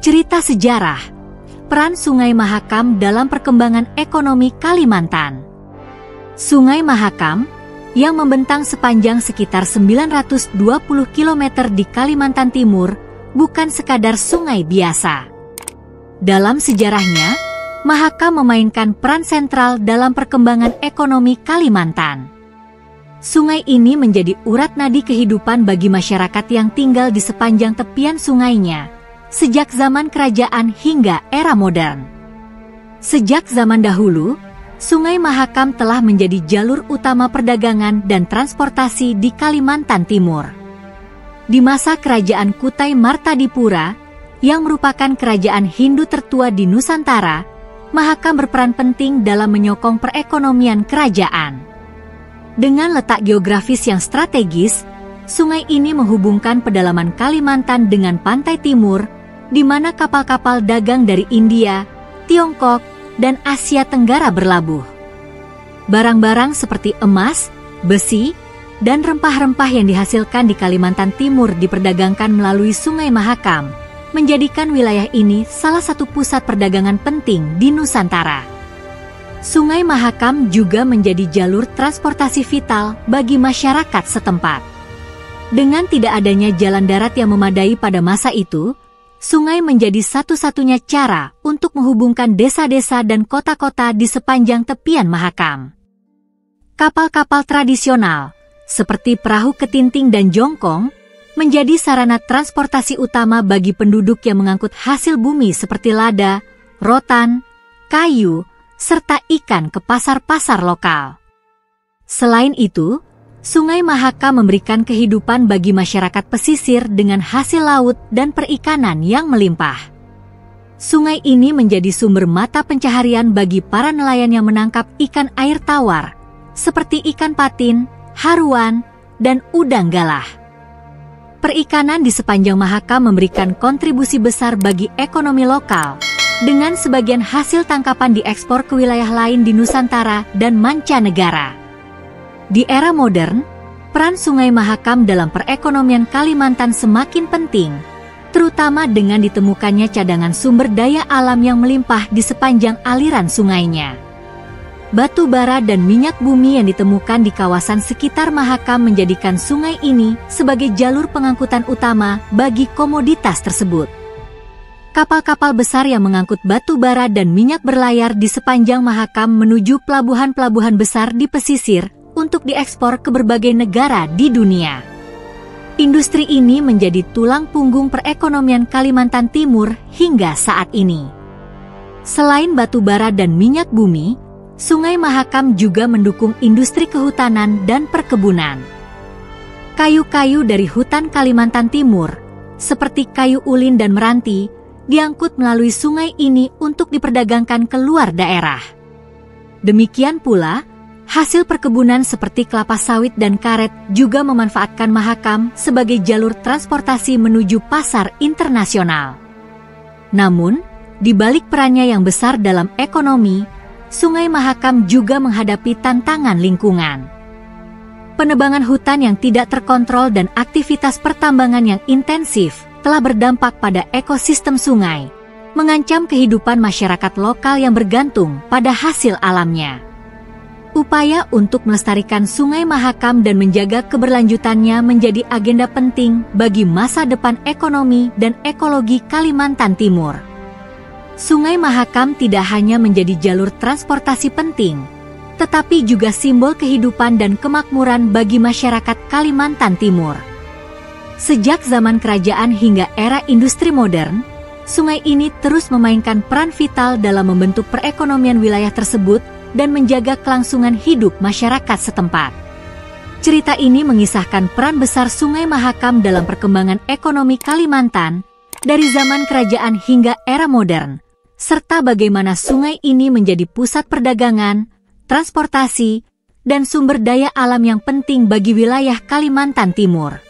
Cerita sejarah, peran Sungai Mahakam dalam perkembangan ekonomi Kalimantan. Sungai Mahakam, yang membentang sepanjang sekitar 920 km di Kalimantan Timur, bukan sekadar sungai biasa. Dalam sejarahnya, Mahakam memainkan peran sentral dalam perkembangan ekonomi Kalimantan. Sungai ini menjadi urat nadi kehidupan bagi masyarakat yang tinggal di sepanjang tepian sungainya, sejak zaman kerajaan hingga era modern. Sejak zaman dahulu, Sungai Mahakam telah menjadi jalur utama perdagangan dan transportasi di Kalimantan Timur. Di masa kerajaan Kutai Martadipura, yang merupakan kerajaan Hindu tertua di Nusantara, Mahakam berperan penting dalam menyokong perekonomian kerajaan. Dengan letak geografis yang strategis, sungai ini menghubungkan pedalaman Kalimantan dengan pantai timur, di mana kapal-kapal dagang dari India, Tiongkok, dan Asia Tenggara berlabuh. Barang-barang seperti emas, besi, dan rempah-rempah yang dihasilkan di Kalimantan Timur diperdagangkan melalui Sungai Mahakam, menjadikan wilayah ini salah satu pusat perdagangan penting di Nusantara. Sungai Mahakam juga menjadi jalur transportasi vital bagi masyarakat setempat. Dengan tidak adanya jalan darat yang memadai pada masa itu, sungai menjadi satu-satunya cara untuk menghubungkan desa-desa dan kota-kota di sepanjang tepian Mahakam. Kapal-kapal tradisional, seperti perahu ketinting dan jongkong, menjadi sarana transportasi utama bagi penduduk yang mengangkut hasil bumi seperti lada, rotan, kayu, serta ikan ke pasar-pasar lokal. Selain itu, Sungai Mahakam memberikan kehidupan bagi masyarakat pesisir dengan hasil laut dan perikanan yang melimpah. Sungai ini menjadi sumber mata pencaharian bagi para nelayan yang menangkap ikan air tawar, seperti ikan patin, haruan, dan udang galah. Perikanan di sepanjang Mahakam memberikan kontribusi besar bagi ekonomi lokal, dengan sebagian hasil tangkapan diekspor ke wilayah lain di Nusantara dan mancanegara. Di era modern, peran Sungai Mahakam dalam perekonomian Kalimantan semakin penting, terutama dengan ditemukannya cadangan sumber daya alam yang melimpah di sepanjang aliran sungainya. Batu bara dan minyak bumi yang ditemukan di kawasan sekitar Mahakam menjadikan sungai ini sebagai jalur pengangkutan utama bagi komoditas tersebut. Kapal-kapal besar yang mengangkut batu bara dan minyak berlayar di sepanjang Mahakam menuju pelabuhan-pelabuhan besar di pesisir untuk diekspor ke berbagai negara di dunia. Industri ini menjadi tulang punggung perekonomian Kalimantan Timur hingga saat ini. Selain batu bara dan minyak bumi, Sungai Mahakam juga mendukung industri kehutanan dan perkebunan. Kayu-kayu dari hutan Kalimantan Timur, seperti kayu ulin dan meranti, diangkut melalui sungai ini untuk diperdagangkan ke luar daerah. Demikian pula, hasil perkebunan seperti kelapa sawit dan karet juga memanfaatkan Mahakam sebagai jalur transportasi menuju pasar internasional. Namun, di balik perannya yang besar dalam ekonomi, Sungai Mahakam juga menghadapi tantangan lingkungan. Penebangan hutan yang tidak terkontrol dan aktivitas pertambangan yang intensif telah berdampak pada ekosistem sungai, mengancam kehidupan masyarakat lokal yang bergantung pada hasil alamnya. Upaya untuk melestarikan Sungai Mahakam dan menjaga keberlanjutannya menjadi agenda penting bagi masa depan ekonomi dan ekologi Kalimantan Timur. Sungai Mahakam tidak hanya menjadi jalur transportasi penting, tetapi juga simbol kehidupan dan kemakmuran bagi masyarakat Kalimantan Timur. Sejak zaman kerajaan hingga era industri modern, sungai ini terus memainkan peran vital dalam membentuk perekonomian wilayah tersebut dan menjaga kelangsungan hidup masyarakat setempat. Cerita ini mengisahkan peran besar Sungai Mahakam dalam perkembangan ekonomi Kalimantan dari zaman kerajaan hingga era modern, serta bagaimana sungai ini menjadi pusat perdagangan, transportasi, dan sumber daya alam yang penting bagi wilayah Kalimantan Timur.